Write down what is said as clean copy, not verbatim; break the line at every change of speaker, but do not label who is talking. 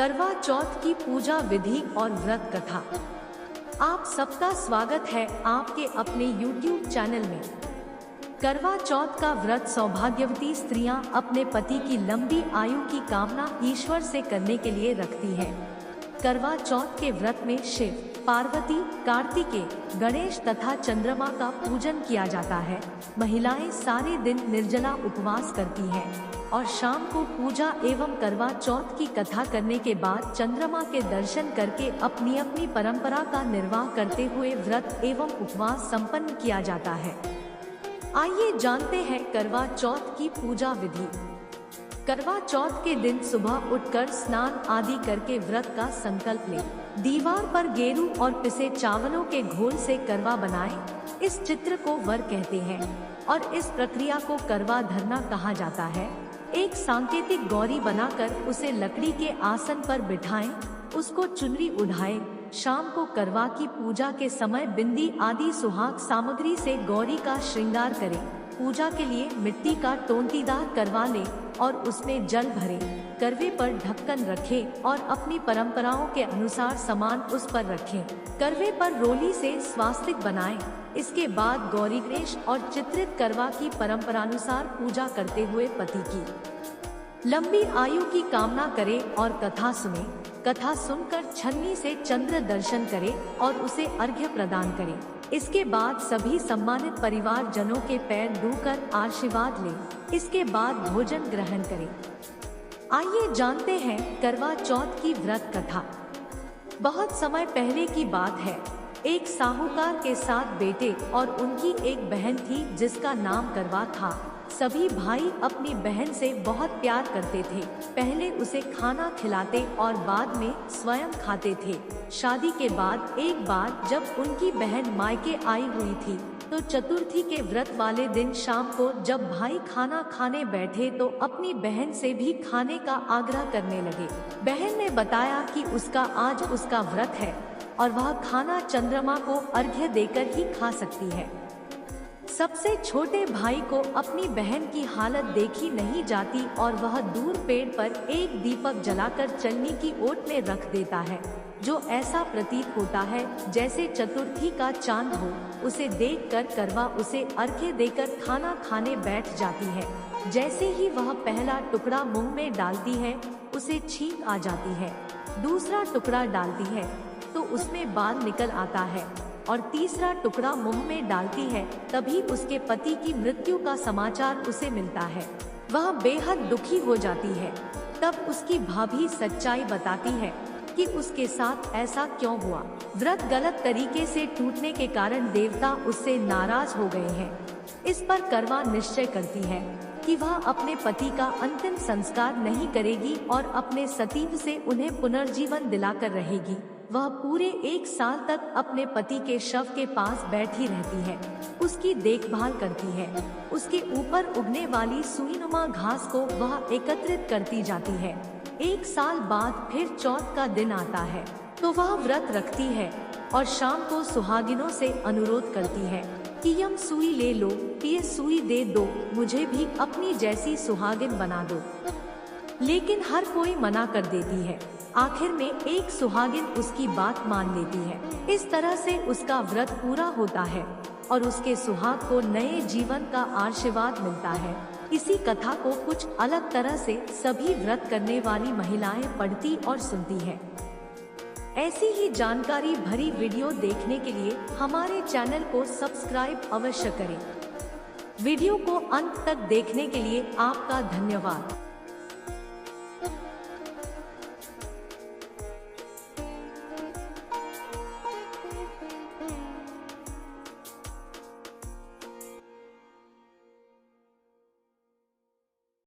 करवा चौथ की पूजा विधि और व्रत कथा। आप सबका स्वागत है आपके अपने YouTube चैनल में। करवा चौथ का व्रत सौभाग्यवती स्त्रियां अपने पति की लंबी आयु की कामना ईश्वर से करने के लिए रखती हैं। करवा चौथ के व्रत में शिव, पार्वती, कार्तिकेय, गणेश तथा चंद्रमा का पूजन किया जाता है। महिलाएं सारे दिन निर्जला उपवास करती हैं और शाम को पूजा एवं करवा चौथ की कथा करने के बाद चंद्रमा के दर्शन करके अपनी अपनी परंपरा का निर्वाह करते हुए व्रत एवं उपवास संपन्न किया जाता है। आइए जानते हैं करवा चौथ की पूजा विधि। करवा चौथ के दिन सुबह उठकर स्नान आदि करके व्रत का संकल्प लें। दीवार पर गेरू और पिसे चावलों के घोल से करवा बनाएं। इस चित्र को वर कहते हैं और इस प्रक्रिया को करवा धरना कहा जाता है। एक सांकेतिक गौरी बनाकर उसे लकड़ी के आसन पर बिठाएं, उसको चुनरी उठाएं। शाम को करवा की पूजा के समय बिंदी आदि सुहाग सामग्री से गौरी का श्रृंगार करें। पूजा के लिए मिट्टी का टोंटीदार करवा लें और उसमें जल भरें। करवे पर ढक्कन रखें और अपनी परंपराओं के अनुसार सामान उस पर रखें। करवे पर रोली से स्वास्तिक बनाएं। इसके बाद गौरी गणेश और चित्रित करवा की परंपरानुसार पूजा करते हुए पति की लंबी आयु की कामना करें और कथा सुने। कथा सुनकर छन्नी से चंद्र दर्शन करें और उसे अर्घ्य प्रदान करें। इसके बाद सभी सम्मानित परिवार जनों के पैर छूकर आशीर्वाद लें। इसके बाद भोजन ग्रहण करें। आइए जानते हैं करवा चौथ की व्रत कथा। बहुत समय पहले की बात है। एक साहूकार के 7 बेटे और उनकी एक बहन थी जिसका नाम करवा था। सभी भाई अपनी बहन से बहुत प्यार करते थे। पहले उसे खाना खिलाते और बाद में स्वयं खाते थे। शादी के बाद एक बार जब उनकी बहन मायके आई हुई थी तो चतुर्थी के व्रत वाले दिन शाम को जब भाई खाना खाने बैठे तो अपनी बहन से भी खाने का आग्रह करने लगे। बहन ने बताया कि उसका आज उसका व्रत है और वह खाना चंद्रमा को अर्घ्य देकर ही खा सकती है। सबसे छोटे भाई को अपनी बहन की हालत देखी नहीं जाती और वह दूर पेड़ पर एक दीपक जलाकर चलनी की ओट में रख देता है, जो ऐसा प्रतीत होता है जैसे चतुर्थी का चांद हो। उसे देखकर करवा उसे अर्घ्य देकर खाना खाने बैठ जाती है। जैसे ही वह पहला टुकड़ा मुंह में डालती है उसे छींक आ जाती है। दूसरा टुकड़ा डालती है तो उसमें बाल निकल आता है और तीसरा टुकड़ा मुंह में डालती है तभी उसके पति की मृत्यु का समाचार उसे मिलता है। वह बेहद दुखी हो जाती है। तब उसकी भाभी सच्चाई बताती है कि उसके साथ ऐसा क्यों हुआ। व्रत गलत तरीके से टूटने के कारण देवता उससे नाराज हो गए हैं। इस पर करवा निश्चय करती है कि वह अपने पति का अंतिम संस्कार नहीं करेगी और अपने सतीव से उन्हें पुनर्जीवन दिलाकर रहेगी। वह पूरे 1 साल तक अपने पति के शव के पास बैठी रहती है, उसकी देखभाल करती है। उसके ऊपर उगने वाली सुईनुमा घास को वह एकत्रित करती जाती है। 1 साल बाद फिर चौथ का दिन आता है तो वह व्रत रखती है और शाम को सुहागिनों से अनुरोध करती है कि यम सुई ले लो, ये सुई दे दो, मुझे भी अपनी जैसी सुहागिन बना दो। लेकिन हर कोई मना कर देती है। आखिर में एक सुहागिन उसकी बात मान लेती है। इस तरह से उसका व्रत पूरा होता है और उसके सुहाग को नए जीवन का आशीर्वाद मिलता है। इसी कथा को कुछ अलग तरह से सभी व्रत करने वाली महिलाएं पढ़ती और सुनती हैं। ऐसी ही जानकारी भरी वीडियो देखने के लिए हमारे चैनल को सब्सक्राइब अवश्य करें। वीडियो को अंत तक देखने के लिए आपका धन्यवाद।